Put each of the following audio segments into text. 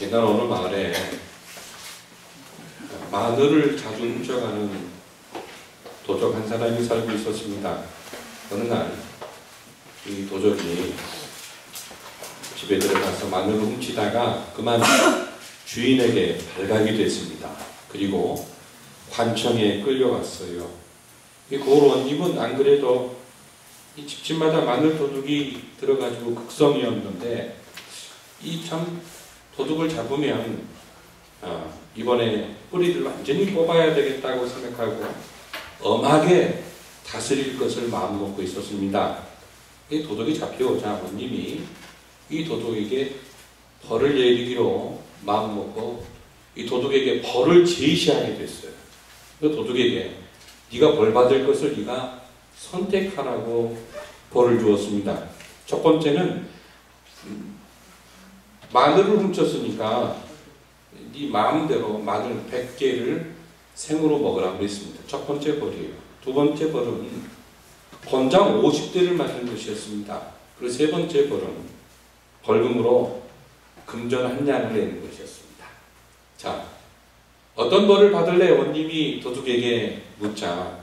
옛날 어느 마을에 마늘을 자주 훔쳐가는 도적 한 사람이 살고 있었습니다. 어느 날 이 도적이 집에 들어가서 마늘을 훔치다가 그만 주인에게 발각이 됐습니다. 그리고 관청에 끌려갔어요. 이 고을원님은 안 그래도 이 집집마다 마늘 도둑이 들어가지고 극성이었는데 이 참 도둑을 잡으면 이번에 뿌리를 완전히 뽑아야 되겠다고 생각하고 엄하게 다스릴 것을 마음먹고 있었습니다. 이 도둑이 잡혀오자 원님이 이 도둑에게 벌을 내리기로 마음먹고 이 도둑에게 벌을 제시하게 됐어요. 그 도둑에게 네가 벌 받을 것을 네가 선택하라고 벌을 주었습니다. 첫 번째는 마늘을 훔쳤으니까 네 마음대로 마늘 100개를 생으로 먹으라고 했습니다. 첫 번째 벌이에요. 두 번째 벌은 권장 50대를 맞은 것이었습니다. 그리고 세 번째 벌은 벌금으로 금전 한 냥을 내는 것이었습니다. 자, 어떤 벌을 받을래? 원님이 도둑에게 묻자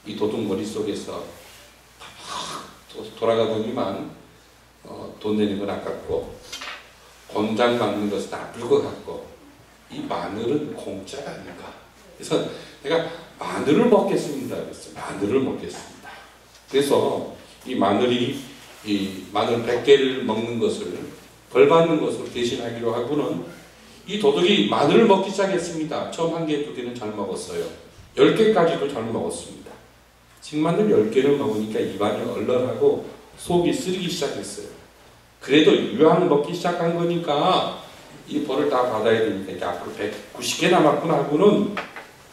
이 도둑 머릿속에서 돌아가더니만 돈 내는 건 아깝고 권장 받는 것은 나쁠 것 같고 이 마늘은 공짜가 아닌가. 그래서 내가 마늘을 먹겠습니다. 그랬어요. 마늘을 먹겠습니다. 그래서 이 마늘이 이 마늘 100개를 먹는 것을 벌 받는 것으로 대신하기로 하고는 이 도둑이 마늘을 먹기 시작했습니다. 처음 1개, 2개는 잘 먹었어요. 10개까지도 잘 먹었습니다. 식마늘 10개를 먹으니까 입안이 얼얼하고 속이 쓰리기 시작했어요. 그래도 이왕 먹기 시작한 거니까 이 벌을 다 받아야 되니까 이제 앞으로 190개 남았구나 하고는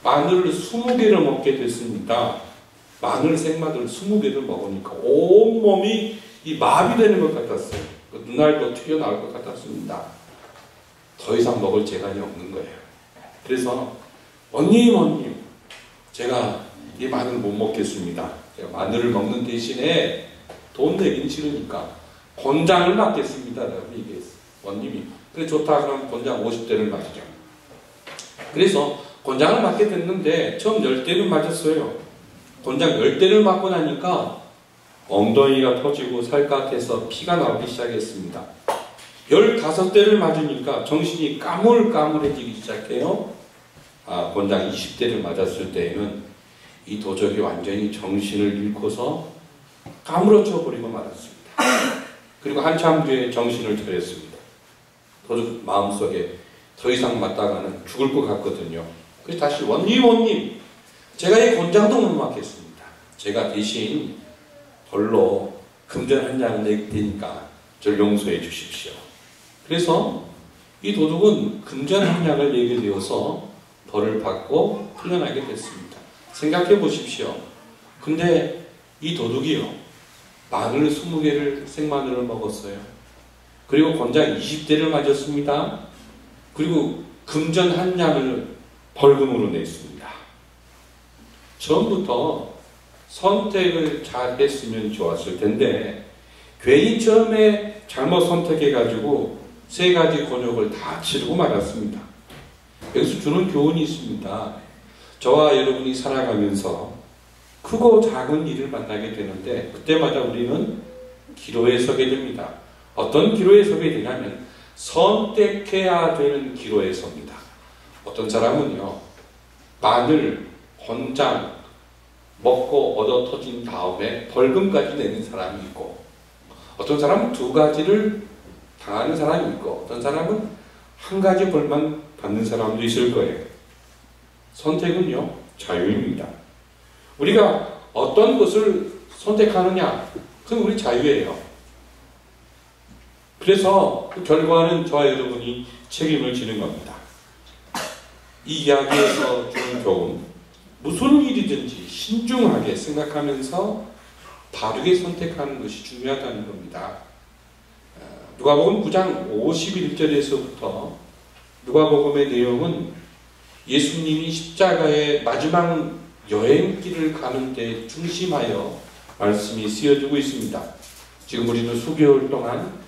마늘을 20개를 먹게 됐습니다. 마늘 생마늘 20개를 먹으니까 온몸이 이 마비되는 것 같았어요. 눈알도 튀어나올 것 같았습니다. 더 이상 먹을 재간이 없는 거예요. 그래서 원님 제가 이 마늘 못 먹겠습니다. 제가 마늘을 먹는 대신에 돈 내긴 싫으니까 권장을 맞겠습니다 라고 얘기했어요. 원님이 그래 좋다 그럼 권장 50대를 맞죠. 그래서 권장을 맞게 됐는데 처음 10대는 맞았어요. 권장 10대를 맞고 나니까 엉덩이가 터지고 살갗에서 피가 나오기 시작했습니다. 15대를 맞으니까 정신이 까물까물해지기 시작해요. 권장 20대를 맞았을 때에는 이 도적이 완전히 정신을 잃고서 까무러쳐 버리고 말았습니다. 그리고 한참 뒤에 정신을 차렸습니다. 도적 마음속에 더 이상 맞다가는 죽을 것 같거든요. 그래서 다시 원님 제가 이 권장도 못 맞겠습니다. 제가 대신 벌로 금전 한 냥을 낼 테니까 저를 용서해 주십시오. 그래서 이 도둑은 금전 한 냥을 내게 되어서 벌을 받고 풀려나게 됐습니다. 생각해 보십시오. 근데 이 도둑이요 마늘 20개를 생마늘을 먹었어요. 그리고 권장 20대를 맞았습니다. 그리고 금전 한 냥을 벌금으로 냈습니다. 처음부터 선택을 잘 했으면 좋았을 텐데 괜히 처음에 잘못 선택해가지고 3가지 곤욕을 다 치르고 말았습니다. 여기서 주는 교훈이 있습니다. 저와 여러분이 살아가면서 크고 작은 일을 만나게 되는데 그때마다 우리는 기로에 서게 됩니다. 어떤 기로에 서게 되냐면 선택해야 되는 기로에 섭니다. 어떤 사람은요 마늘 권장 먹고 얻어 터진 다음에 벌금까지 내는 사람이 있고 어떤 사람은 2가지를 당하는 사람이 있고 어떤 사람은 1가지 벌만 받는 사람도 있을 거예요. 선택은요 자유입니다. 우리가 어떤 것을 선택하느냐 그건 우리 자유예요. 그래서 그 결과는 저와 여러분이 책임을 지는 겁니다. 이 이야기에서 주는 교훈 무슨 일이든지 신중하게 생각하면서 바르게 선택하는 것이 중요하다는 겁니다. 누가복음 9장 51절에서부터 누가복음의 내용은 예수님이 십자가의 마지막 여행길을 가는 데 중심하여 말씀이 쓰여지고 있습니다. 지금 우리는 수개월 동안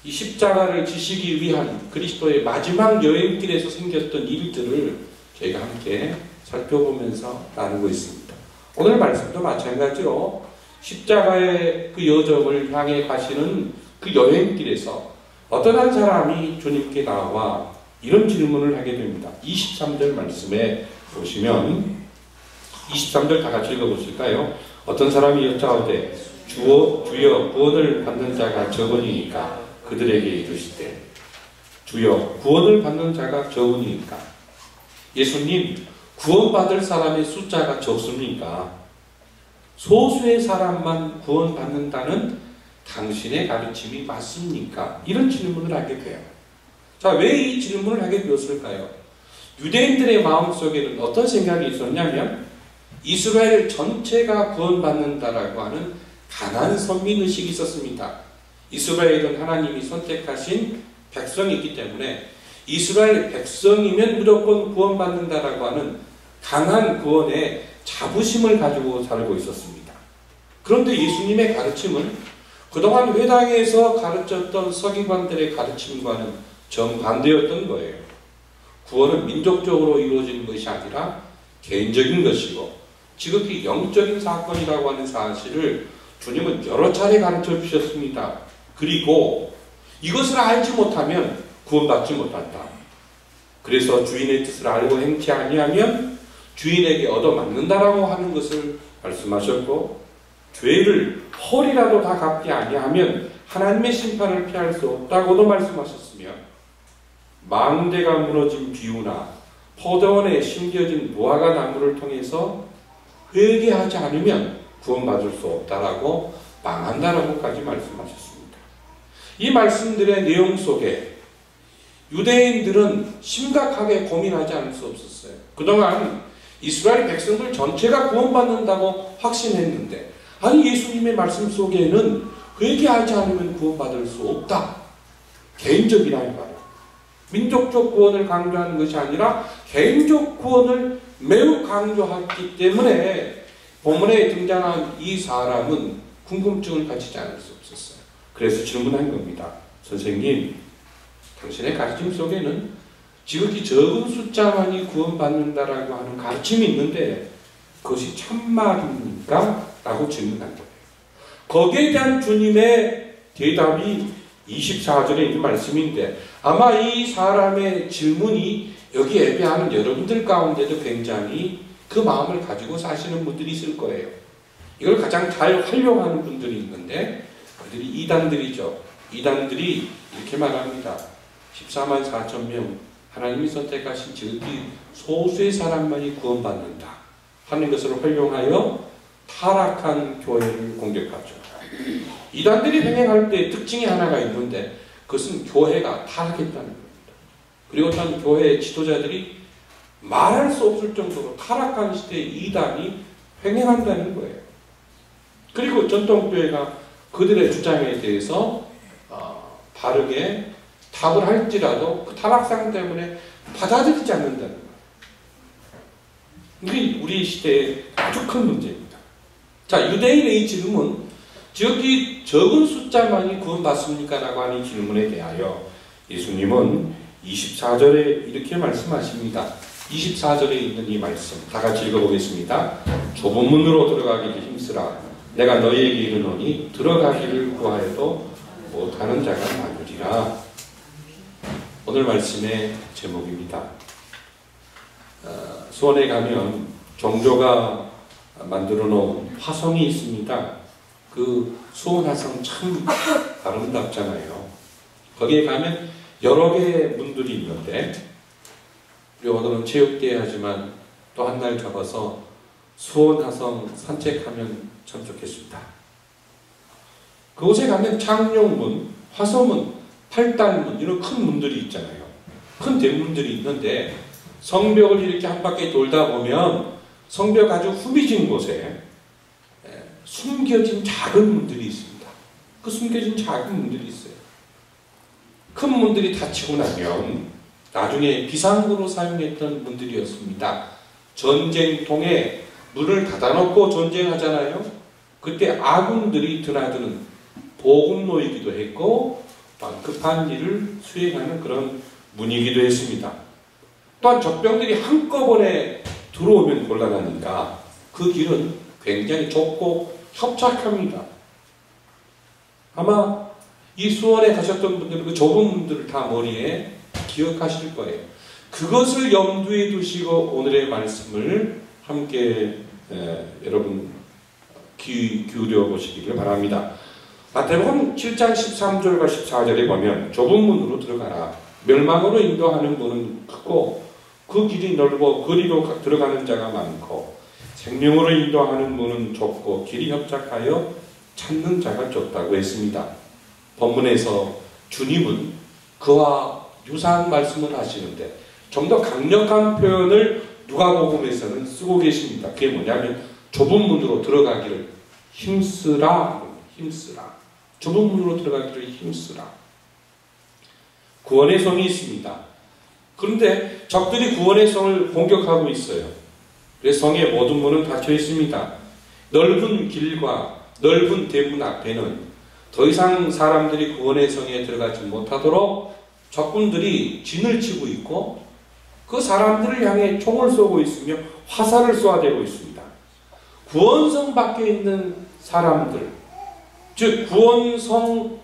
이 십자가를 지시기 위한 그리스도의 마지막 여행길에서 생겼던 일들을 저희가 함께 살펴보면서 나누고 있습니다. 오늘 말씀도 마찬가지로 십자가의 그 여정을 향해 가시는 그 여행길에서 어떤 한 사람이 주님께 나와 이런 질문을 하게 됩니다. 23절 말씀에 보시면 23절 다 같이 읽어보실까요? 어떤 사람이 여짜오되 주여 구원을 받는 자가 적으니까 그들에게 이르시되 주여 구원을 받는 자가 적으니까 예수님 구원받을 사람의 숫자가 적습니까? 소수의 사람만 구원받는다는 당신의 가르침이 맞습니까? 이런 질문을 하게 돼요. 자, 왜 이 질문을 하게 되었을까요? 유대인들의 마음속에는 어떤 생각이 있었냐면 이스라엘 전체가 구원받는다라고 하는 강한 선민의식이 있었습니다. 이스라엘은 하나님이 선택하신 백성이기 때문에 이스라엘 백성이면 무조건 구원받는다라고 하는 강한 구원의 자부심을 가지고 살고 있었습니다. 그런데 예수님의 가르침은 그동안 회당에서 가르쳤던 서기관들의 가르침과는 정반대였던 거예요. 구원은 민족적으로 이루어지는 것이 아니라 개인적인 것이고 지극히 영적인 사건이라고 하는 사실을 주님은 여러 차례 가르쳐 주셨습니다. 그리고 이것을 알지 못하면 구원받지 못한다. 그래서 주인의 뜻을 알고 행치 아니하면 주인에게 얻어맞는다라고 하는 것을 말씀하셨고 죄를 헐이라도 다 갚지 아니하면 하나님의 심판을 피할 수 없다고도 말씀하셨으며 망대가 무너진 비유나 포도원에 심겨진 무화과 나무를 통해서 회개하지 않으면 구원받을 수 없다라고 망한다라고까지 말씀하셨습니다. 이 말씀들의 내용 속에 유대인들은 심각하게 고민하지 않을 수 없었어요. 그동안 이스라엘 백성들 전체가 구원받는다고 확신했는데 아니 예수님의 말씀 속에는 회개하지 않으면 구원받을 수 없다. 개인적이라는 말이에요. 민족적 구원을 강조하는 것이 아니라 개인적 구원을 매우 강조했기 때문에 본문에 등장한 이 사람은 궁금증을 가지지 않을 수 없었어요. 그래서 질문한 겁니다. 선생님, 당신의 가르침 속에는 지극히 적은 숫자만이 구원받는다라고 하는 가르침이 있는데 그것이 참말입니까? 라고 질문한 거예요. 거기에 대한 주님의 대답이 24절에 있는 말씀인데 아마 이 사람의 질문이 여기 예배하는 여러분들 가운데도 굉장히 그 마음을 가지고 사시는 분들이 있을 거예요. 이걸 가장 잘 활용하는 분들이 있는데 그들이 이단들이죠. 이단들이 이렇게 말합니다. 14만 4천 명 하나님이 선택하신 지극히 소수의 사람만이 구원받는다 하는 것을 활용하여 타락한 교회를 공격하죠. 이단들이 행행할 때 특징이 하나가 있는데 그것은 교회가 타락했다는 겁니다. 그리고 어떤 교회의 지도자들이 말할 수 없을 정도로 타락한 시대에 이단이 횡행한다는 거예요. 그리고 전통교회가 그들의 주장에 대해서 바르게 답을 할지라도 그 타락상 때문에 받아들이지 않는다는 거예요. 이게 우리 시대의 아주 큰 문제입니다. 자, 유대인의 이 질문, 지극히 적은 숫자만이 구원받습니까? 라고 하는 질문에 대하여 예수님은 24절에 이렇게 말씀하십니다. 24절에 있는 이 말씀 다 같이 읽어보겠습니다. 좁은 문으로 들어가기를 힘쓰라. 내가 너희에게 이르노니 들어가기를 구하여도 못하는 자가 많으리라. 오늘 말씀의 제목입니다. 수원에 가면 종조가 만들어 놓은 화성이 있습니다. 그 수원 화성 참 아름답잖아요. 거기에 가면 여러 개의 문들이 있는데 우리 오늘은 체육대회 하지만 또 한 날 잡아서 수원 화성 산책하면 참 좋겠습니다. 그곳에 가면 창룡문, 화성문, 팔단문 이런 큰 문들이 있잖아요. 큰 대문들이 있는데 성벽을 이렇게 한 바퀴 돌다 보면 성벽 아주 후미진 곳에 숨겨진 작은 문들이 있습니다. 그 숨겨진 작은 문들이 있어요. 큰 문들이 닫히고 나면 나중에 비상구로 사용했던 문들이었습니다. 전쟁통에 문을 닫아놓고 전쟁하잖아요. 그때 아군들이 드나드는 보급로이기도 했고 또 급한 일을 수행하는 그런 문이기도 했습니다. 또한 적병들이 한꺼번에 들어오면 곤란하니까 그 길은 굉장히 좁고 협착합니다. 아마 이 수원에 가셨던 분들은 그 좁은 문들을 다 머리에 기억하실 거예요. 그것을 염두에 두시고 오늘의 말씀을 함께 여러분 귀 기울여 보시기를 바랍니다. 마태복음 7장 13절과 14절에 보면 좁은 문으로 들어가라. 멸망으로 인도하는 문은 크고 그 길이 넓고 그리로 들어가는 자가 많고 생명으로 인도하는 문은 좁고 길이 협착하여 찾는 자가 좁다고 했습니다. 본문에서 주님은 그와 유사한 말씀을 하시는데 좀 더 강력한 표현을 누가복음에서는 쓰고 계십니다. 그게 뭐냐면 좁은 문으로 들어가기를 힘쓰라. 좁은 문으로 들어가기를 힘쓰라. 구원의 성이 있습니다. 그런데 적들이 구원의 성을 공격하고 있어요. 그래서 성의 모든 문은 닫혀 있습니다. 넓은 길과 넓은 대문 앞에는 더 이상 사람들이 구원의 성에 들어가지 못하도록 적군들이 진을 치고 있고 그 사람들을 향해 총을 쏘고 있으며 화살을 쏘아대고 있습니다. 구원성 밖에 있는 사람들, 즉 구원성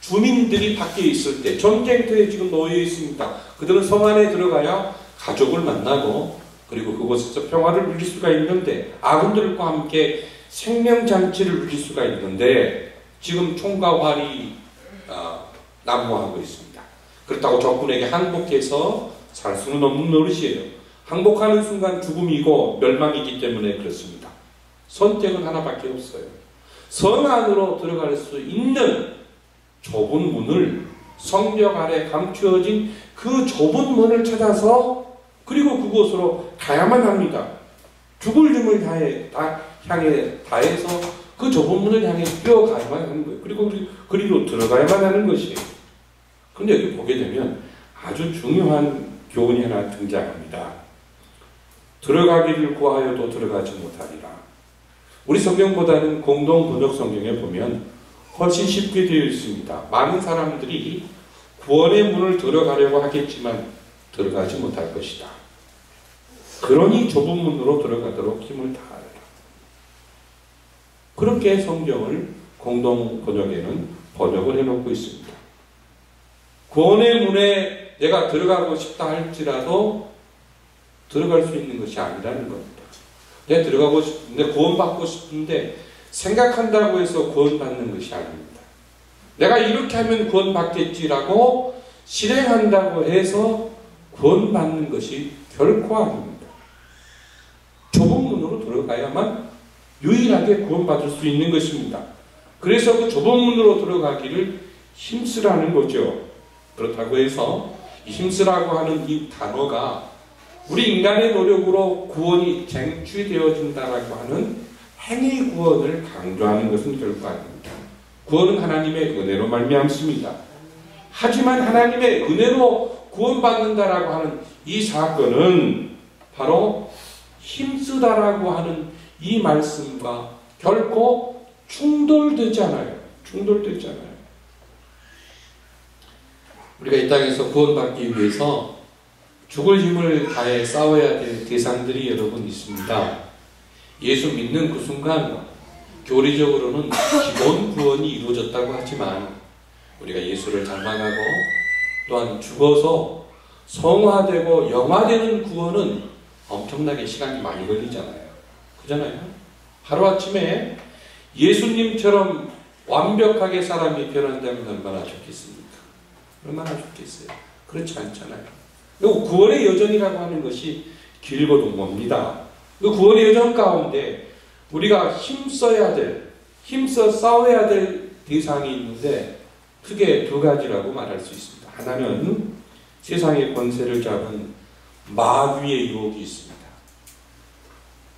주민들이 밖에 있을 때 전쟁터에 지금 놓여 있습니다. 그들은 성 안에 들어가야 가족을 만나고 그리고 그곳에서 평화를 누릴 수가 있는데 아군들과 함께 생명잔치를 누릴 수가 있는데 지금 총과 활이 난무하고 있습니다. 그렇다고 적군에게 항복해서 살 수는 없는 노릇이에요. 항복하는 순간 죽음이고 멸망이기 때문에 그렇습니다. 선택은 하나밖에 없어요. 성 안으로 들어갈 수 있는 좁은 문을 성벽 아래 감추어진 그 좁은 문을 찾아서 그리고 그곳으로 가야만 합니다. 죽을 힘을 향해 다해서 그 좁은 문을 향해 뛰어가야만 하는 거예요. 그리고 그리로 들어가야만 하는 것이에요. 그런데 여기 보게 되면 아주 중요한 교훈이 하나 등장합니다. 들어가기를 구하여도 들어가지 못하리라. 우리 성경보다는 공동 번역 성경에 보면 훨씬 쉽게 되어 있습니다. 많은 사람들이 구원의 문을 들어가려고 하겠지만 들어가지 못할 것이다. 그러니 좁은 문으로 들어가도록 힘을 다하라. 그렇게 성경을 공동 번역에는 번역을 해놓고 있습니다. 구원의 문에 내가 들어가고 싶다 할지라도 들어갈 수 있는 것이 아니라는 겁니다. 내가 들어가고 싶은데 구원받고 싶은데 생각한다고 해서 구원받는 것이 아닙니다. 내가 이렇게 하면 구원받겠지라고 실행한다고 해서 구원받는 것이 결코 아닙니다. 좁은 문으로 들어가야만 유일하게 구원받을 수 있는 것입니다. 그래서 그 좁은 문으로 들어가기를 힘쓰라는 거죠. 그렇다고 해서 힘쓰라고 하는 이 단어가 우리 인간의 노력으로 구원이 쟁취되어진다라고 하는 행위 구원을 강조하는 것은 결코 아닙니다. 구원은 하나님의 은혜로 말미암습니다. 하지만 하나님의 은혜로 구원받는다라고 하는 이 사건은 바로 힘쓰다라고 하는 이 말씀과 결코 충돌되지 않아요. 우리가 이 땅에서 구원받기 위해서 죽을 힘을 다해 싸워야 될 대상들이 여러분 있습니다. 예수 믿는 그 순간 교리적으로는 기본 구원이 이루어졌다고 하지만 우리가 예수를 닮아가고 또한 죽어서 성화되고 영화되는 구원은 엄청나게 시간이 많이 걸리잖아요. 그잖아요. 하루아침에 예수님처럼 완벽하게 사람이 변한다면 얼마나 좋겠습니까? 얼마나 좋겠어요. 그렇지 않잖아요. 그리고 구원의 여정이라고 하는 것이 길고도 멉니다. 그 구원의 여정 가운데 우리가 힘써 싸워야 될 대상이 있는데 크게 두 가지라고 말할 수 있습니다. 하나는 세상의 권세를 잡은 마귀의 유혹이 있습니다.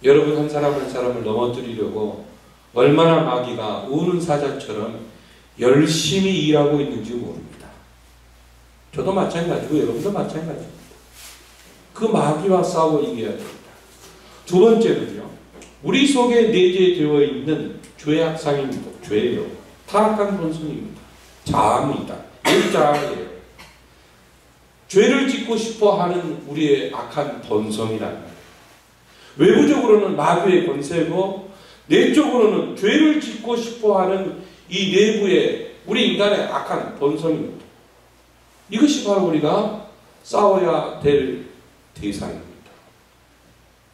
여러분 한 사람을 넘어뜨리려고 얼마나 마귀가 우는 사자처럼 열심히 일하고 있는지 모릅니다. 저도 마찬가지고 여러분도 마찬가지입니다. 그 마귀와 싸워 이겨야 됩니다. 두 번째는요. 우리 속에 내재되어 있는 죄악상입니다. 죄예요. 타락한 본성입니다. 자아입니다. 내자예요. 죄를 짓고 싶어하는 우리의 악한 본성이란 말이에요. 외부적으로는 마귀의 권세고 내적으로는 죄를 짓고 싶어하는 이 내부의 우리 인간의 악한 본성입니다. 이것이 바로 우리가 싸워야 될 대상입니다.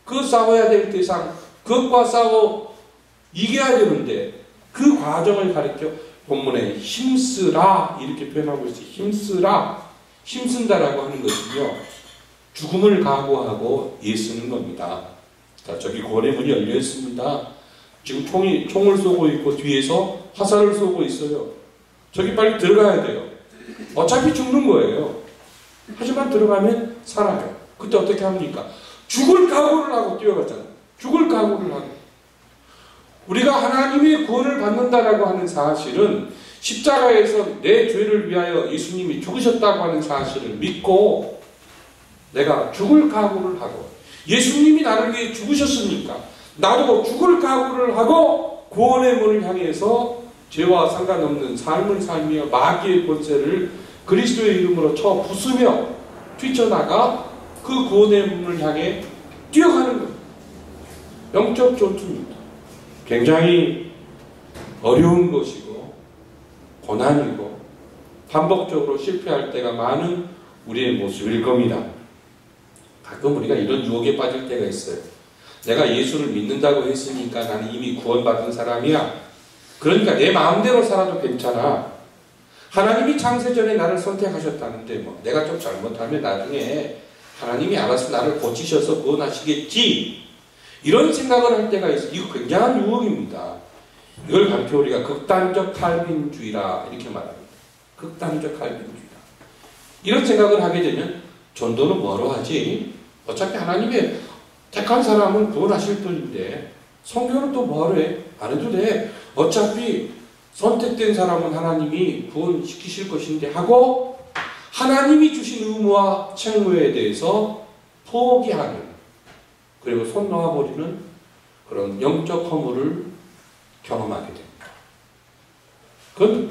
그 싸워야 될 대상, 그것과 싸워 이겨야 되는데 그 과정을 가르쳐 본문에 힘쓰라 이렇게 표현하고 있어요. 힘쓰라. 힘쓴다라고 하는 것은요, 죽음을 각오하고 애쓰는 겁니다. 자, 저기 구원의 문이 열려 있습니다. 지금 총을 쏘고 있고 뒤에서 화살을 쏘고 있어요. 저기 빨리 들어가야 돼요. 어차피 죽는 거예요. 하지만 들어가면 살아요. 그때 어떻게 합니까? 죽을 각오를 하고 뛰어갔잖아요. 죽을 각오를 하고. 우리가 하나님의 구원을 받는다라고 하는 사실은 십자가에서 내 죄를 위하여 예수님이 죽으셨다고 하는 사실을 믿고 내가 죽을 각오를 하고 예수님이 나를 위해 죽으셨으니까 나도 죽을 각오를 하고 구원의 문을 향해서 죄와 상관없는 삶을 살며 마귀의 권세를 그리스도의 이름으로 쳐 부수며 뛰쳐나가 그 구원의 문을 향해 뛰어가는 겁니다. 영적 전투입니다. 굉장히 어려운 것이고 고난이고 반복적으로 실패할 때가 많은 우리의 모습일 겁니다. 가끔 우리가 이런 유혹에 빠질 때가 있어요. 내가 예수를 믿는다고 했으니까 나는 이미 구원받은 사람이야. 그러니까 내 마음대로 살아도 괜찮아. 하나님이 창세전에 나를 선택하셨다는데 뭐 내가 좀 잘못하면 나중에 하나님이 알아서 나를 고치셔서 구원하시겠지. 이런 생각을 할 때가 있어요. 이거 굉장한 유혹입니다. 이걸 가르쳐 우리가 극단적 칼빈주의라 이렇게 말합니다. 극단적 칼빈주의라. 이런 생각을 하게 되면 전도는 뭐로 하지? 어차피 하나님의 택한 사람은 구원하실 분인데 성경은 또 뭐로 해? 안 해도 돼. 어차피 선택된 사람은 하나님이 구원시키실 것인데 하고 하나님이 주신 의무와 책무에 대해서 포기하는 그리고 손 놓아버리는 그런 영적 허물을 경험하게 됩니다. 그건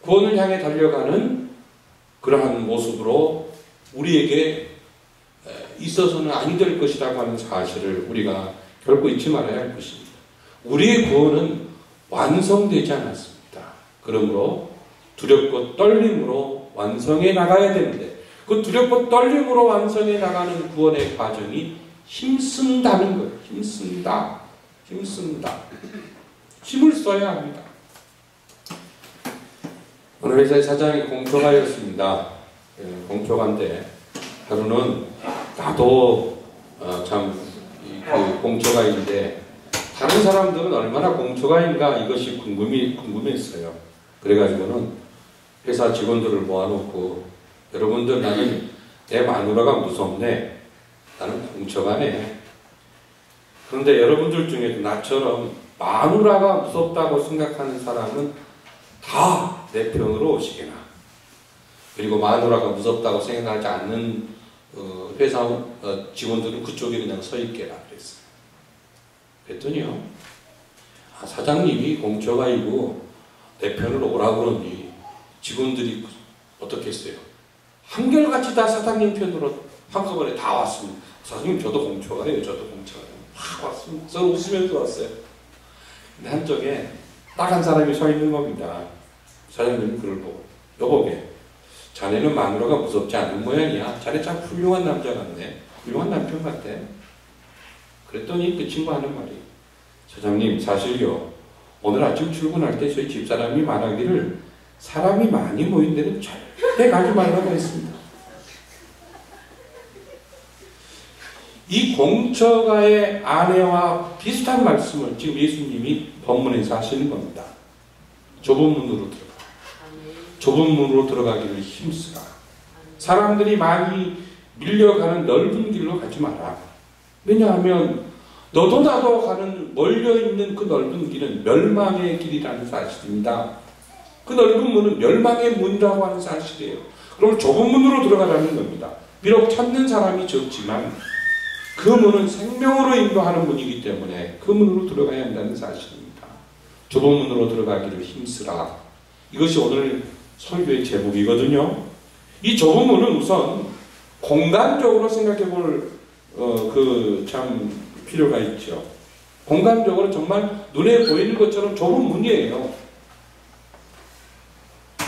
구원을 향해 달려가는 그러한 모습으로 우리에게 있어서는 아니 될 것이라고 하는 사실을 우리가 결코 잊지 말아야 할 것입니다. 우리의 구원은 완성되지 않았습니다. 그러므로 두렵고 떨림으로 완성해 나가야 되는데 그 두렵고 떨림으로 완성해 나가는 구원의 과정이 힘쓴다는 거예요. 힘쓴다. 힘을 써야 합니다. 어느 회사의 사장이 공초가였습니다. 공초가인데 하루는 나도 그 공초가인데 다른 사람들은 얼마나 공초가인가 이것이 궁금했어요. 그래가지고는 회사 직원들을 모아놓고 여러분들 나는 내 마누라가 무섭네. 나는 공초가네. 그런데 여러분들 중에도 나처럼 마누라가 무섭다고 생각하는 사람은 다 내 편으로 오시게나. 그리고 마누라가 무섭다고 생각하지 않는 회사 직원들은 그쪽에 그냥 서 있게라 그랬어요. 그랬더니요. 사장님이 공초가이고 내 편으로 오라고 그러니 직원들이 어떻게 했어요? 한결같이 다 사장님 편으로 한꺼번에 다 왔습니다. 사장님 저도 공초가예요. 저도 공초가예요. 막 왔습니다. 서로 웃으면서 왔어요. 근데 한쪽에 딱 한 사람이 서 있는 겁니다. 사장님이 그걸 보고 여보게 자네는 마누라가 무섭지 않은 모양이야. 자네 참 훌륭한 남자 같네. 훌륭한 남편 같아. 그랬더니 그 친구 하는 말이 사장님 사실요 오늘 아침 출근할 때 저희 집사람이 말하기를 사람이 많이 모인 데는 절대 가지 말라고 했습니다. 이 공처가의 아내와 비슷한 말씀을 지금 예수님이 본문에서 하시는 겁니다. 좁은 문으로 들어가. 좁은 문으로 들어가기를 힘쓰라. 사람들이 많이 밀려가는 넓은 길로 가지 마라. 왜냐하면 너도 나도 가는 멀려있는 그 넓은 길은 멸망의 길이라는 사실입니다. 그 넓은 문은 멸망의 문이라고 하는 사실이에요. 그럼 좁은 문으로 들어가라는 겁니다. 비록 찾는 사람이 적지만 그 문은 생명으로 인도하는 문이기 때문에 그 문으로 들어가야 한다는 사실입니다. 좁은 문으로 들어가기를 힘쓰라. 이것이 오늘 설교의 제목이거든요. 이 좁은 문은 우선 공간적으로 생각해 볼 참 필요가 있죠. 공간적으로 정말 눈에 보이는 것처럼 좁은 문이에요.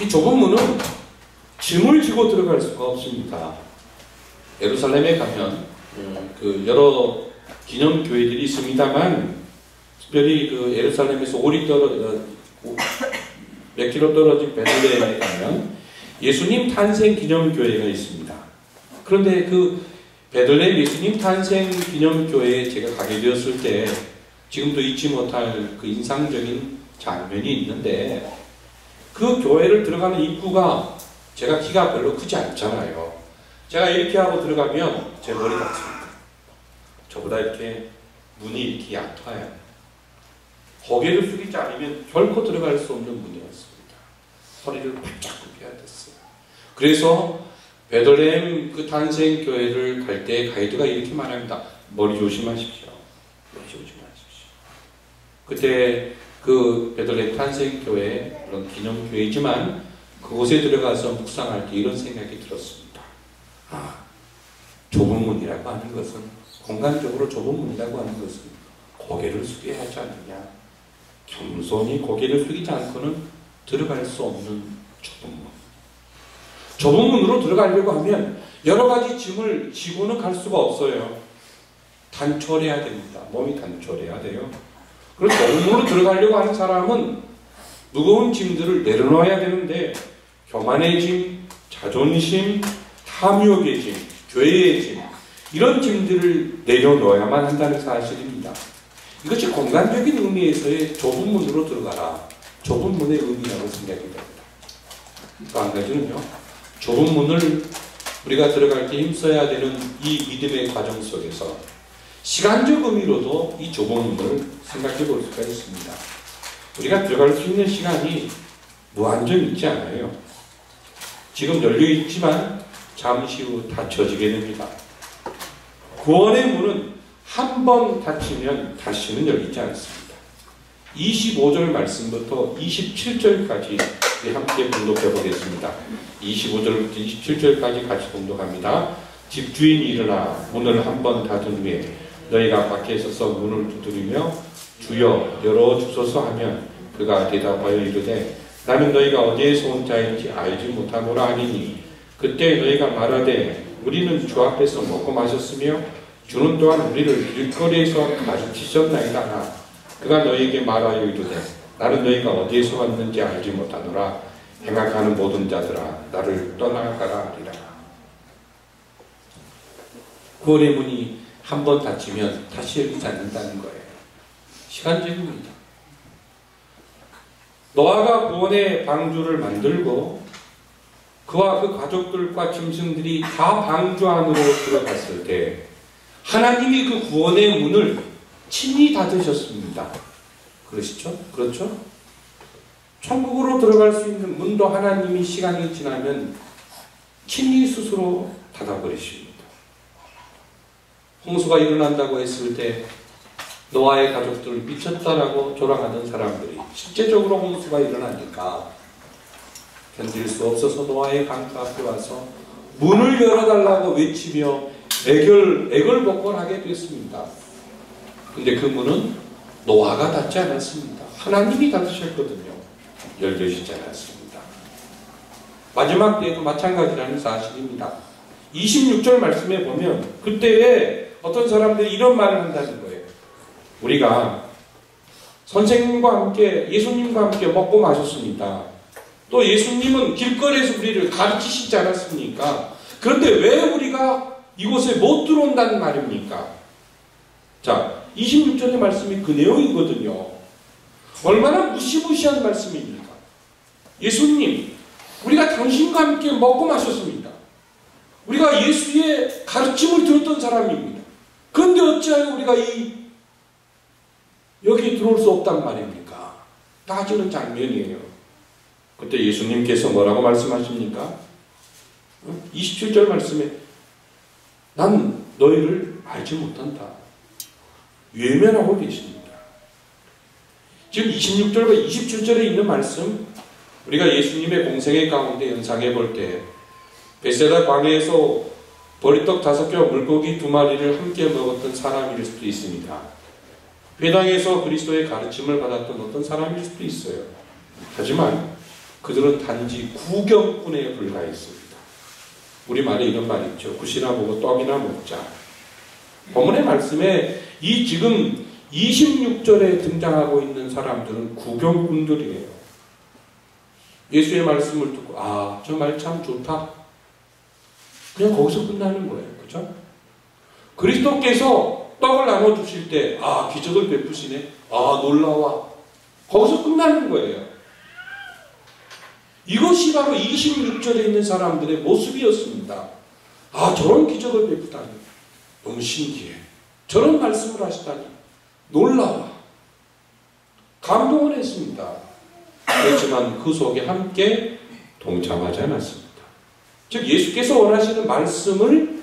이 좁은 문은 짐을 지고 들어갈 수가 없습니다. 예루살렘에 가면 여러 기념교회들이 있습니다만 특별히 예루살렘에서 몇 킬로 떨어진 베들레헴에 가면 예수님 탄생 기념교회가 있습니다. 그런데 그 베들레헴 예수님 탄생 기념교회에 제가 가게 되었을 때 지금도 잊지 못할 그 인상적인 장면이 있는데, 그 교회를 들어가는 입구가 제가 키가 별로 크지 않잖아요. 제가 이렇게 하고 들어가면 제 머리 다칩니다. 저보다 이렇게 문이 이렇게 얕아요. 고개를 숙이지 않으면 결코 들어갈 수 없는 문이었습니다. 허리를 바짝 굽혀야 됐어요. 그래서 베들레헴 그 탄생 교회를 갈 때 가이드가 이렇게 말합니다. 머리 조심하십시오. 머리 조심하십시오. 그때 그 베들레헴 탄생 교회, 그런 기념 교회이지만 그곳에 들어가서 묵상할 때 이런 생각이 들었습니다. 좁은 문이라고 하는 것은, 공간적으로 좁은 문이라고 하는 것은 고개를 숙여야 하지 않느냐. 겸손히 고개를 숙이지 않고는 들어갈 수 없는 좁은 문. 좁은 문으로 들어가려고 하면 여러 가지 짐을 지고는 갈 수가 없어요. 단촐해야 됩니다. 몸이 단촐해야 돼요. 그래서 좁은 문으로 들어가려고 하는 사람은 무거운 짐들을 내려놓아야 되는데, 교만의 짐, 자존심, 탐욕의 짐, 죄의 짐, 이런 짐들을 내려놓아야만 한다는 사실입니다. 이것이 공간적인 의미에서의 좁은 문으로 들어가라. 좁은 문의 의미라고 생각이 됩니다. 또 한 가지는요. 좁은 문을 우리가 들어갈 때 힘써야 되는 이 믿음의 과정 속에서 시간적 의미로도 이 좁은 문을 생각해 볼 수가 있습니다. 우리가 들어갈 수 있는 시간이 무한정 있지 않아요. 지금 열려 있지만 잠시 후 닫혀지게 됩니다. 구원의 문은 한 번 닫히면 다시는 열리지 않습니다. 25절 말씀부터 27절까지 함께 봉독해 보겠습니다. 25절부터 27절까지 같이 봉독합니다. 집주인이 일어나 문을 한 번 닫은 후에 너희가 밖에 서서 문을 두드리며 주여 열어주소서 하면 그가 대답하여 이르되 나는 너희가 어디에서 온 자인지 알지 못하노라 하니니 그때 너희가 말하되 우리는 주 앞에서 먹고 마셨으며 주는 또한 우리를 길거리에서 가르치셨나이다 하나 그가 너희에게 말하여 이르되 나는 너희가 어디에서 왔는지 알지 못하노라. 행악하는 모든 자들아 나를 떠나가라 하리라. 구원의 문이 한 번 닫히면 다시 열리지 않는다는 거예요. 시간적입니다. 노아가 구원의 방주를 만들고 그와 그 가족들과 짐승들이 다 방주 안으로 들어갔을 때 하나님이 그 구원의 문을 친히 닫으셨습니다. 그러시죠? 그렇죠? 천국으로 들어갈 수 있는 문도 하나님이 시간이 지나면 친히 스스로 닫아버리십니다. 홍수가 일어난다고 했을 때 노아의 가족들 미쳤다라고 조롱하던 사람들이 실제적으로 홍수가 일어나니까 견딜 수 없어서 노아의 강가 앞에 와서 문을 열어달라고 외치며 애걸복걸하게 됐습니다. 근데 그 문은 노아가 닫지 않았습니다. 하나님이 닫으셨거든요. 열려지지 않았습니다. 마지막 때에도 마찬가지라는 사실입니다. 26절 말씀에 보면 그때에 어떤 사람들이 이런 말을 한다는 거예요. 우리가 선생님과 함께 예수님과 함께 먹고 마셨습니다. 또 예수님은 길거리에서 우리를 가르치시지 않았습니까? 그런데 왜 우리가 이곳에 못 들어온다는 말입니까? 자, 26절의 말씀이 그 내용이거든요. 얼마나 무시무시한 말씀입니까? 예수님, 우리가 당신과 함께 먹고 마셨습니다. 우리가 예수의 가르침을 들었던 사람입니다. 그런데 어찌하여 우리가 여기에 들어올 수 없단 말입니까? 따지는 장면이에요. 그때 예수님께서 뭐라고 말씀하십니까? 27절 말씀에 난 너희를 알지 못한다. 외면하고 계십니다. 지금 26절과 27절에 있는 말씀 우리가 예수님의 공생의 가운데 연상해 볼 때 베세다 광야에서 보리떡 5개와 물고기 2마리를 함께 먹었던 사람일 수도 있습니다. 회당에서 그리스도의 가르침을 받았던 어떤 사람일 수도 있어요. 하지만 그들은 단지 구경꾼에 불과했습니다. 우리말에 이런 말이 있죠. 굿이나 보고 떡이나 먹자. 본문의 말씀에 이 지금 26절에 등장하고 있는 사람들은 구경꾼들이에요. 예수의 말씀을 듣고 저 말 참 좋다. 그냥 거기서 끝나는 거예요. 그렇죠? 그리스도께서 떡을 나눠주실 때 기적을 베푸시네. 놀라워. 거기서 끝나는 거예요. 이것이 바로 26절에 있는 사람들의 모습이었습니다. 저런 기적을 베푸다니. 너무 신기해. 저런 말씀을 하시다니. 놀라워. 감동을 했습니다. 그렇지만 그 속에 함께 동참하지 않았습니다. 즉 예수께서 원하시는 말씀을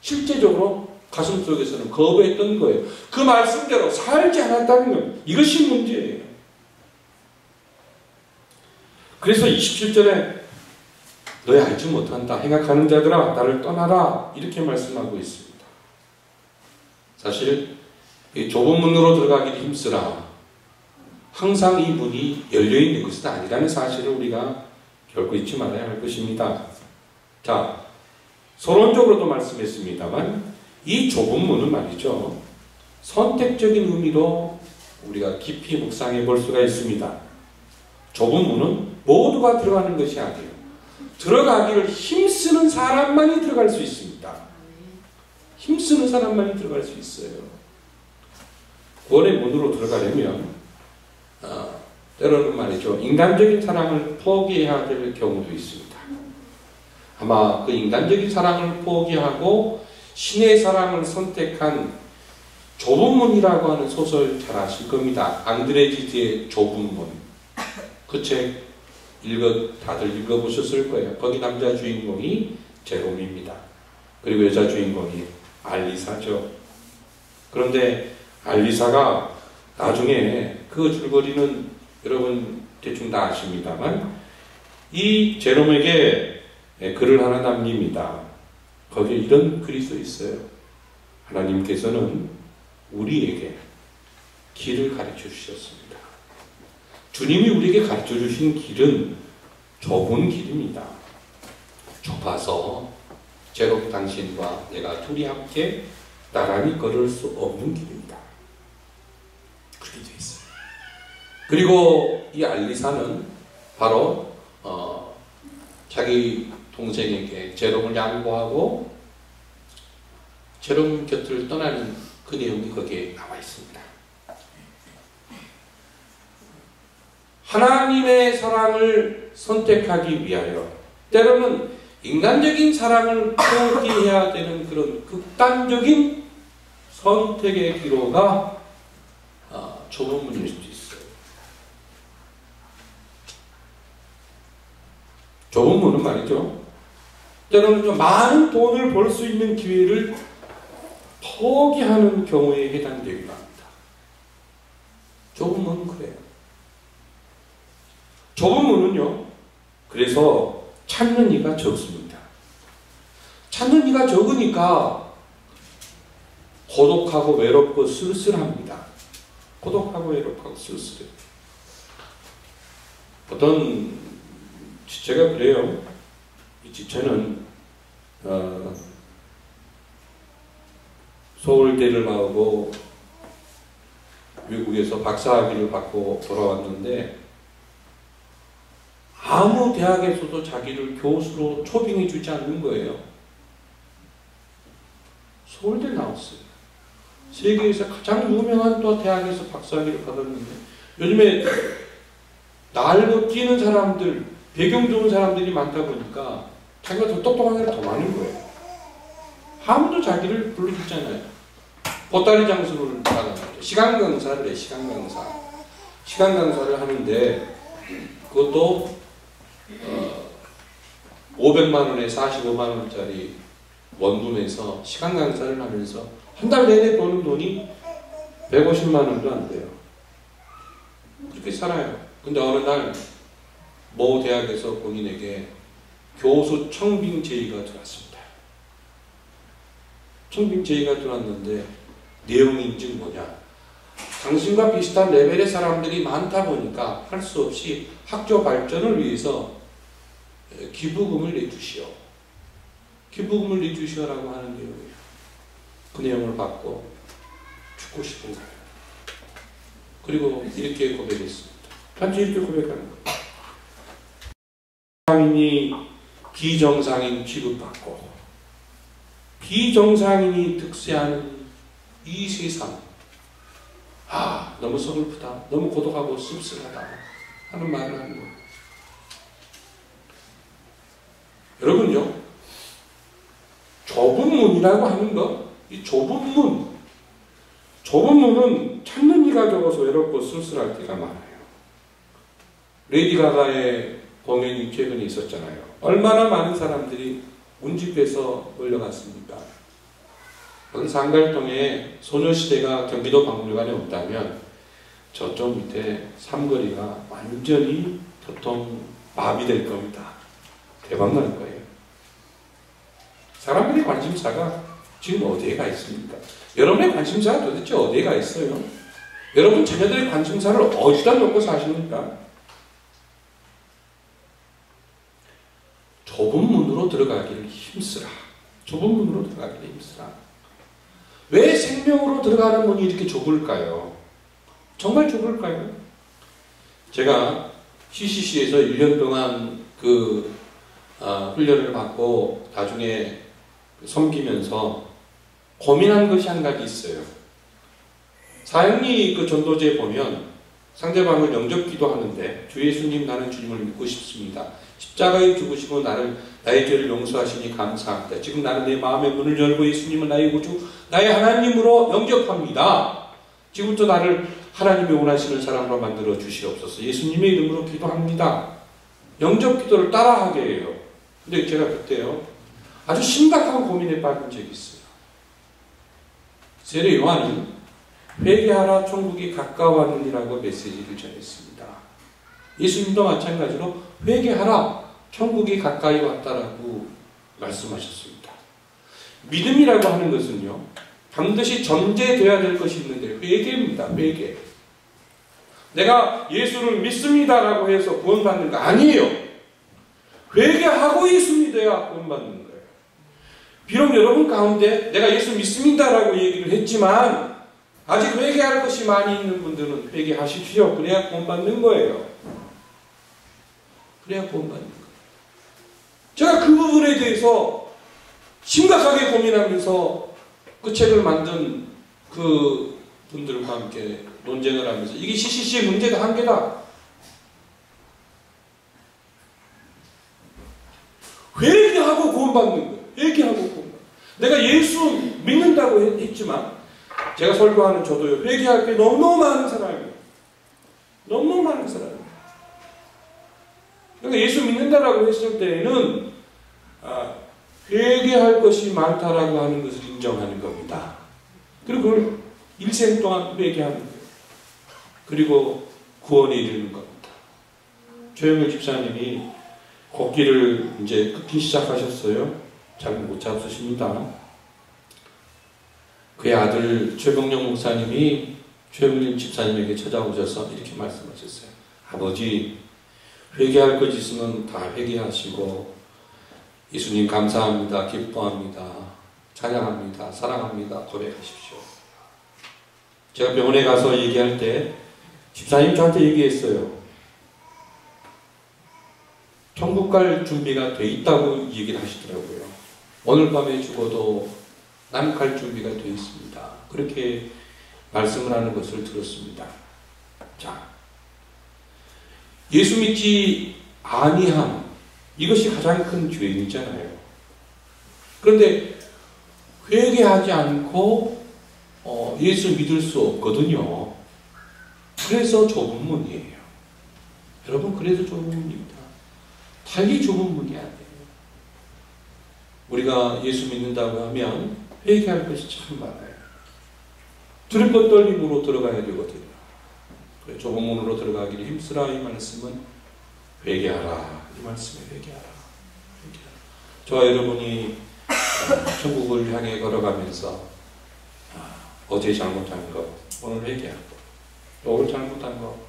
실제적으로 가슴속에서는 거부했던 거예요. 그 말씀대로 살지 않았다는 겁니다. 이것이 문제예요. 그래서 27절에 너희 알지 못한다 행악하는 자들아 나를 떠나라 이렇게 말씀하고 있습니다. 사실 이 좁은 문으로 들어가기를 힘쓰라. 항상 이 문이 열려있는 것은 아니라는 사실을 우리가 결코 잊지 말아야 할 것입니다. 자, 서론적으로도 말씀했습니다만 이 좁은 문은 말이죠. 선택적인 의미로 우리가 깊이 묵상해 볼 수가 있습니다. 좁은 문은 모두가 들어가는 것이 아니에요. 들어가기를 힘쓰는 사람만이 들어갈 수 있습니다. 힘쓰는 사람만이 들어갈 수 있어요. 구원의 문으로 들어가려면 때로는 말이죠. 인간적인 사랑을 포기해야 될 경우도 있습니다. 아마 그 인간적인 사랑을 포기하고 신의 사랑을 선택한 좁은 문이라고 하는 소설 잘 아실 겁니다. 앙드레 지지의 좁은 문. 그 책 다들 읽어보셨을 거예요. 거기 남자 주인공이 제롬입니다. 그리고 여자 주인공이 알리사죠. 그런데 알리사가 나중에 그 줄거리는 여러분 대충 다 아십니다만 이 제롬에게 글을 하나 남깁니다. 거기에 이런 글이 써 있어요. 하나님께서는 우리에게 길을 가르쳐 주셨습니다. 주님이 우리에게 가르쳐 주신 길은 좁은 길입니다. 좁아서 제롬 당신과 내가 둘이 함께 나란히 걸을 수 없는 길입니다. 그렇게 되어 있어요. 그리고 이 알리사는 바로 자기 동생에게 제롬을 양보하고 제롬 곁을 떠나는 그 내용이 거기에 나와 있습니다. 하나님의 사랑을 선택하기 위하여 때로는 인간적인 사랑을 포기해야 되는 그런 극단적인 선택의 기로가 좁은 문일 수도 있어요. 좁은 문은 말이죠. 때로는 좀 많은 돈을 벌 수 있는 기회를 포기하는 경우에 해당되기도 합니다. 좁은 문은 그래요. 좁은 문은요. 그래서 찾는 이가 적습니다. 찾는 이가 적으니까 고독하고 외롭고 쓸쓸합니다. 고독하고 외롭고 쓸쓸해요. 어떤 지체가 그래요. 이 지체는 서울대를 나오고 미국에서 박사학위를 받고 돌아왔는데 아무 대학에서도 자기를 교수로 초빙해 주지 않는 거예요. 서울대 나왔어요. 세계에서 가장 유명한 또 대학에서 박사학위를 받았는데 요즘에 날고 뛰는 사람들, 배경 좋은 사람들이 많다 보니까 자기가 더 똑똑한 애가 더 많은 거예요. 아무도 자기를 불러주잖아요. 보따리 장수를 받아요. 시간 강사를 해, 시간 강사. 시간 강사를 하는데 그것도 500만 원에 45만 원짜리 원룸에서 시간 강사를 하면서 한 달 내내 버는 돈이 150만 원도 안 돼요. 그렇게 살아요. 근데 어느 날 모 대학에서 본인에게 교수 청빙 제의가 들어왔습니다. 청빙 제의가 들어왔는데 내용이 즉 뭐냐? 당신과 비슷한 레벨의 사람들이 많다 보니까 할 수 없이 학교 발전을 위해서 기부금을 내주시오. 기부금을 내주시오라고 하는 내용이에요. 그 내용을 받고 죽고 싶은 거예요. 그리고 이렇게 고백했습니다. 단지 이렇게 고백하는 거예요. 정상인이 비정상인 취급받고 비정상인이 득세하는 이 세상, 너무 서글프다, 너무 고독하고 씁쓸하다 하는 말을 하는 거예요. 여러분요, 좁은 문이라고 하는 것, 이 좁은 문은 찾는 이가 적어서 외롭고 쓸쓸할 때가 많아요. 레이디 가가의 공연이 최근에 있었잖아요. 얼마나 많은 사람들이 운집해서 몰려갔습니까? 여기 상갈동에 소녀시대가 경기도 박물관에 온다면 저쪽 밑에 삼거리가 완전히 교통 마비될 겁니다. 대박 날 거예요. 사람들의 관심사가 지금 어디에 가 있습니까? 여러분의 관심사가 도대체 어디에 가 있어요? 여러분 자녀들의 관심사를 어디다 놓고 사십니까? 좁은 문으로 들어가기를 힘쓰라. 좁은 문으로 들어가기를 힘쓰라. 왜 생명으로 들어가는 문이 이렇게 좁을까요? 정말 좁을까요? 제가 CCC에서 1년 동안 훈련을 받고 나중에 섬기면서 고민한 것이 한 가지 있어요. 사형리 전도제에 보면 상대방을 영접 기도하는데 주 예수님, 나는 주님을 믿고 싶습니다. 십자가에 죽으시고 나의 죄를 용서하시니 감사합니다. 지금 나는 내 마음의 문을 열고 예수님을 나의 구주, 나의 하나님으로 영접합니다. 지금부터 나를 하나님이 원하시는 사람으로 만들어 주시옵소서. 예수님의 이름으로 기도합니다. 영접 기도를 따라하게 해요. 근데 제가 그때요, 아주 심각한 고민에 빠진 적이 있어요. 세례 요한은 회개하라, 천국이 가까웠느니라고 메시지를 전했습니다. 예수님도 마찬가지로 회개하라, 천국이 가까이 왔다라고 말씀하셨습니다. 믿음이라고 하는 것은요, 반드시 전제되어야 될 것이 있는데 회개입니다. 회개. 내가 예수를 믿습니다라고 해서 구원받는 거 아니에요. 회개하고 예수 믿어야 구원받는 거예요. 비록 여러분 가운데 내가 예수 믿습니다라고 얘기를 했지만 아직 회개할 것이 많이 있는 분들은 회개하십시오. 그래야 구원받는 거예요. 그래야 구원받는 거예요. 제가 그 부분에 대해서 심각하게 고민하면서 그 책을 만든 그 분들과 함께 논쟁을 하면서 이게 CCC의 문제가 한계다. 회개하고 구원받는 거예요. 회개하고 구원받는 거예요. 내가 예수 믿는다고 했지만 제가 설교하는 저도요, 회개할 게 너무너무 많은 사람이에요. 너무너무 많은 사람이에요. 그러니까 예수 믿는다라고 했을 때에는 회개할 것이 많다라고 하는 것을 인정하는 겁니다. 그리고 그걸 일생 동안 회개하는 거예요. 그리고 구원에 이르는 겁니다. 최영일 집사님이 곡기를 이제 끊기 시작하셨어요. 잘 못 잡수십니다. 그의 아들 최병영 목사님이 최병림 집사님에게 찾아오셔서 이렇게 말씀하셨어요. 아버지, 회개할 것 있으면 다 회개하시고 예수님 감사합니다, 기뻐합니다, 찬양합니다, 사랑합니다 고백하십시오. 제가 병원에 가서 얘기할 때 집사님 저한테 얘기했어요. 천국 갈 준비가 돼 있다고 얘기를 하시더라고요. 오늘 밤에 죽어도 난 갈 준비가 되어 있습니다. 그렇게 말씀을 하는 것을 들었습니다. 자, 예수 믿지 아니함, 이것이 가장 큰 죄인이잖아요. 그런데 회개하지 않고 예수 믿을 수 없거든요. 그래서 좁은 문이에요. 여러분, 그래서 좁은 문입니다. 달리 좁은 문이 아니에요. 우리가 예수 믿는다고 하면 회개할 것이 참 많아요. 두렵고 떨림으로 들어가야 되거든요. 좁은 문으로 들어가기를 힘쓰라, 이 말씀은 회개하라. 이 말씀에 회개하라. 저와 여러분이 천국을 향해 걸어가면서 어제 잘못한 거 오늘 회개하고, 또 오늘 잘못한 거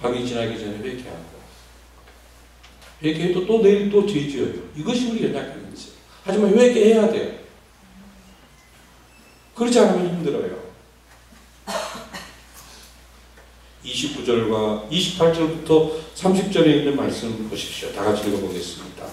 밤이 지나기 전에 회개하고, 회개해도 또 내일 또 죄 지어요. 이것이 우리 연약한 것이에요. 하지만 회개해야 돼요. 그렇지 않으면 힘들어요. 29절과 28절부터 30절에 있는 말씀을 보십시오. 다 같이 읽어보겠습니다.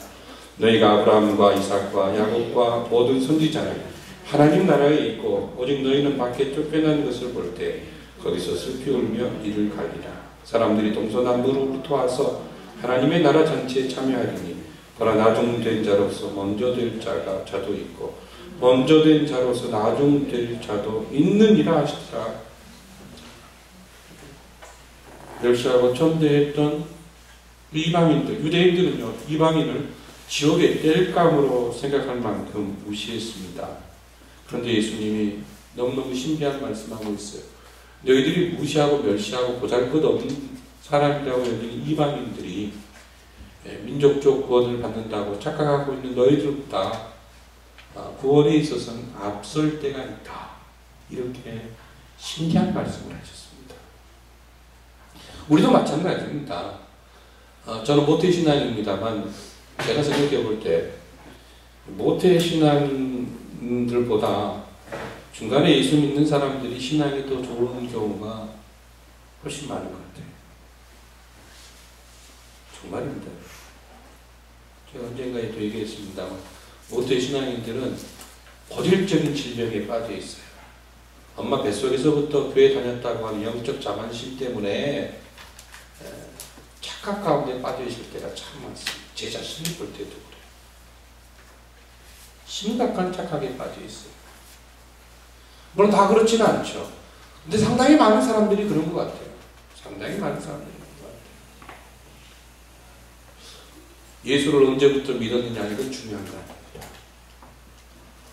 너희가 아브라함과 이삭과 야곱과 모든 선지자는 하나님 나라에 있고 오직 너희는 밖에 쫓겨난 것을 볼 때 거기서 슬피 울며 이를 갈리라. 사람들이 동서남북으로부터 와서 하나님의 나라 전체에 참여하리니 보라 나중된 자로서 먼저 될 자도 있고 먼저 된 자로서 나중될 자도 있느니라 하시더라. 멸시하고 천대했던 이방인들, 유대인들은요, 이방인을 지옥의 땔감으로 생각할 만큼 무시했습니다. 그런데 예수님이 너무너무 신비한 말씀하고 있어요. 너희들이 무시하고 멸시하고 보잘것없는 사람이라고 여기는 이방인들이 민족적 구원을 받는다고 착각하고 있는 너희들보다 구원에 있어서는 앞설 때가 있다. 이렇게 신기한 말씀을 하셨습니다. 우리도 마찬가지입니다. 저는 모태신앙입니다만 제가 생각해 볼 때 모태신앙들보다 중간에 예수 믿는 사람들이 신앙이 더 좋은 경우가 훨씬 많은 것 같아요. 정말입니다. 제가 언젠가에도 얘기했습니다만 모태신앙인들은 고질적인 질병에 빠져 있어요. 엄마 뱃속에서부터 교회 다녔다고 하는 영적 자만심 때문에 착각 가운데 빠져 있을 때가 참 많습니다. 제 자신을 볼 때도 그래요. 심각한 착각에 빠져 있어요. 물론 다 그렇지는 않죠. 근데 상당히 많은 사람들이 그런 것 같아요. 상당히 많은 사람들이 그런 것 같아요. 예수를 언제부터 믿었느냐, 이건 중요한 거 아닙니다.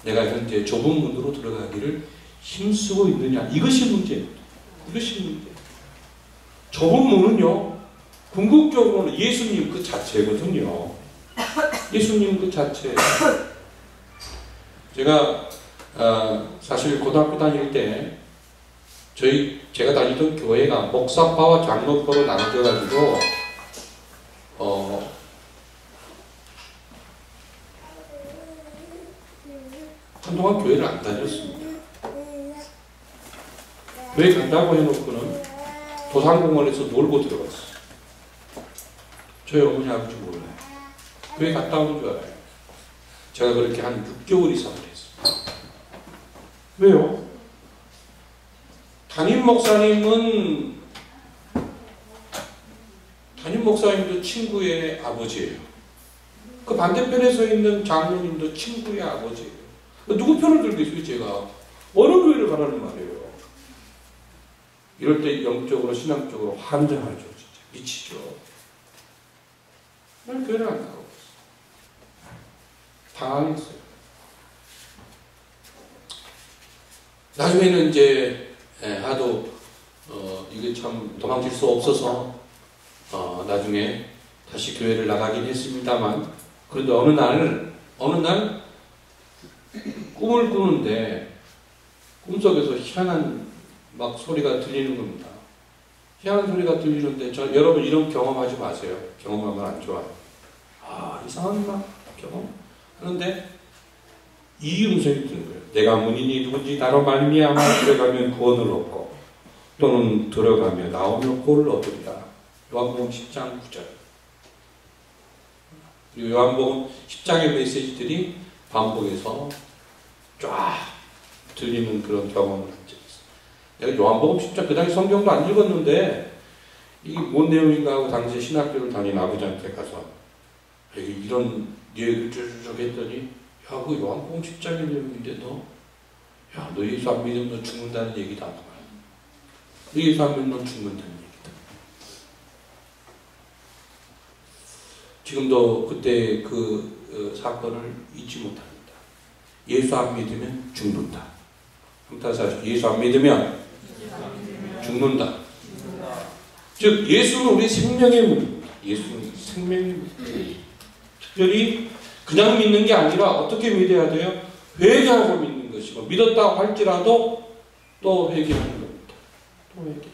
내가 현재 좁은 문으로 들어가기를 힘쓰고 있느냐, 이것이 문제입니다. 이것이 문제. 좁은 문은요, 궁극적으로는 예수님 그 자체거든요. 예수님 그 자체. 제가 사실 고등학교 다닐 때 제가 다니던 교회가 목사파와 장로파로 나눠져가지고 한동안 교회를 안 다녔습니다. 교회 간다고 해놓고는 도산공원에서 놀고 들어갔어요. 저희 어머니 아버지 몰라요. 교회 갔다 오는 줄 알아요. 제가 그렇게 한 6개월 이상을 했어요. 왜요? 담임 목사님도 친구의 아버지예요. 그 반대편에 서 있는 장로님도 친구의 아버지예요. 누구 편을 들겠어요, 제가? 어느 교회를 가라는 말이에요. 이럴 때 영적으로, 신앙적으로 환장하죠, 진짜. 미치죠. 난 교회를 안 가고 있어요. 당황했어요. 나중에는 이제 하도 이게 참 도망칠 수 없어서 나중에 다시 교회를 나가긴 했습니다만, 그런데 어느 날 꿈을 꾸는데 꿈속에서 희한한 막 소리가 들리는 겁니다. 희한한 소리가 들리는데 여러분 이런 경험하지 마세요. 경험하면 안 좋아요. 이상한 막 경험. 그런데 이 음성이 드는 거예요. 내가 문인이 누군지 나로 말미암아 들어가면 구원을 얻고 또는 들어가며 나오며 구원을 얻으리라. 요한복음 10장 9절. 그리고 요한복음 10장의 메시지들이 반복해서 쫙 들리는 그런 경험을 한 적이 있어요. 내가 요한복음 10장, 그 당시 성경도 안 읽었는데 이게 뭔 내용인가 하고 당시에 신학교를 다닌 아버지한테 가서 이런 얘기를 쭉 했더니 야, 그 요한복음 10장의 내용인데 너 예수 안 믿으면 너 죽는다는 얘기다. 너 예수 안 믿으면 너 죽는다는 얘기다. 지금도 그때 그 사건을 잊지 못합니다. 예수 안 믿으면 죽는다. 예수 안 믿으면 죽는다. 즉 예수는 우리 생명의 문입니다. 예수는 생명입니다. 특별히 그냥 믿는 게 아니라 어떻게 믿어야 돼요? 회개하고 믿는 것이고, 믿었다고 할지라도 또 회개하는 겁니다. 또 회개.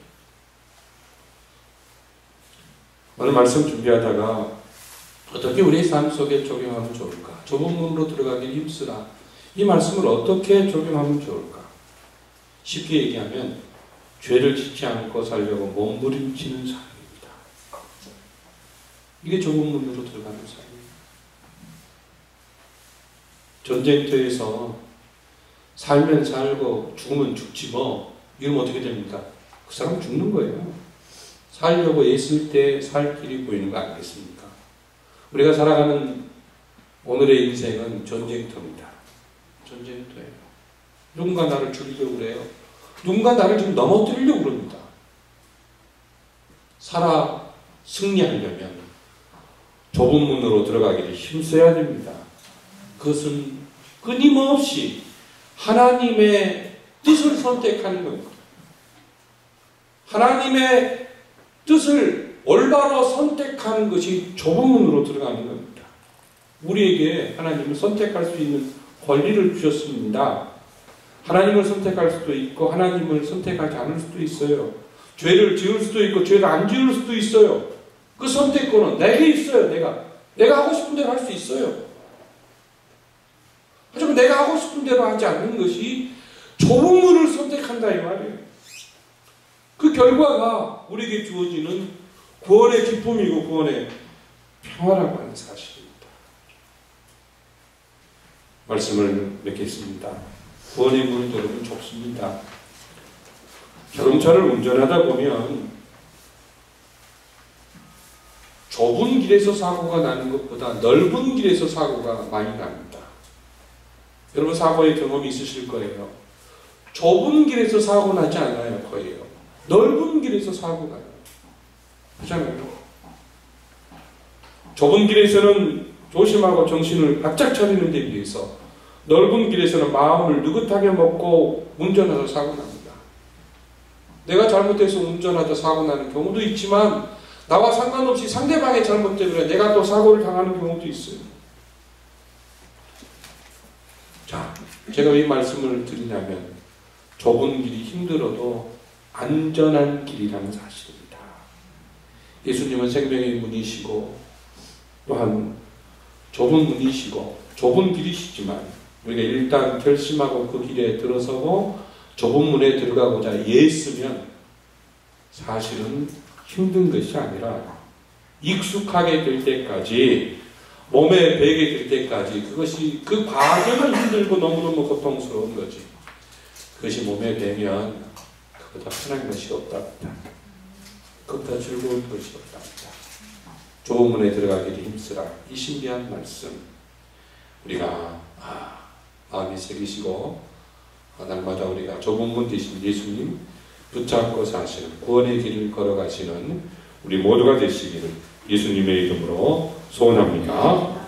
오늘 말씀 준비하다가 어떻게 우리의 삶 속에 적용하면 좋을까? 좁은 문으로 들어가길 힘쓰라. 이 말씀을 어떻게 적용하면 좋을까? 쉽게 얘기하면 죄를 짓지 않고 살려고 몸부림치는 삶입니다. 이게 좁은 문으로 들어가는 삶입니다. 전쟁터에서 살면 살고 죽으면 죽지 뭐 이러면 어떻게 됩니까? 그 사람 죽는 거예요. 살려고 애쓸 때 살 길이 보이는 거 아니겠습니까? 우리가 살아가는 오늘의 인생은 전쟁터입니다. 전쟁터예요. 누군가 나를 죽이려고 그래요. 누군가 나를 지금 넘어뜨리려고 그럽니다. 살아 승리하려면 좁은 문으로 들어가기를 힘써야 됩니다. 그것은 끊임없이 하나님의 뜻을 선택하는 겁니다. 하나님의 뜻을 올바로 선택하는 것이 좁은 문으로 들어가는 겁니다. 우리에게 하나님은 선택할 수 있는 권리를 주셨습니다. 하나님을 선택할 수도 있고 하나님을 선택하지 않을 수도 있어요. 죄를 지을 수도 있고 죄를 안 지을 수도 있어요. 그 선택권은 내게 있어요. 내가 하고 싶은 대로 할 수 있어요. 하지만 내가 하고 싶은 대로 하지 않는 것이 좁은 문을 선택한다 이 말이에요. 그 결과가 우리에게 주어지는 구원의 기쁨이고 구원의 평화라고 하는 사실입니다. 말씀을 맺겠습니다. 구원의 문은 여러분 좁습니다. 자동차를 운전하다 보면 좁은 길에서 사고가 나는 것보다 넓은 길에서 사고가 많이 납니다. 여러분 사고의 경험이 있으실 거예요. 좁은 길에서 사고 나지 않아요. 거의요. 넓은 길에서 사고 나요. 그렇잖아요. 좁은 길에서는 조심하고 정신을 바짝 차리는 데 비해서 넓은 길에서는 마음을 느긋하게 먹고 운전하다 사고 납니다. 내가 잘못해서 운전하다 사고 나는 경우도 있지만 나와 상관없이 상대방의 잘못 때문에 내가 또 사고를 당하는 경우도 있어요. 자, 제가 왜 이 말씀을 드리냐면 좁은 길이 힘들어도 안전한 길이라는 사실입니다. 예수님은 생명의 문이시고 또한 좁은 문이시고 좁은 길이시지만 우리가 일단 결심하고 그 길에 들어서고 좁은 문에 들어가고자 애쓰면 사실은 힘든 것이 아니라 익숙하게 될 때까지 몸에 배게 될 때까지 그것이 그 과정은 힘들고 너무너무 고통스러운 거지. 그것이 몸에 배면 그보다 편한 것이 없답니다. 그보다 즐거운 것이 없답니다. 좁은 문에 들어가기를 힘쓰라. 이 신비한 말씀 우리가 마음에 새기시고 날마다 우리가 좁은 문 되신 예수님 붙잡고 사시는 구원의 길을 걸어가시는 우리 모두가 되시기를 예수님의 이름으로 소원합니다.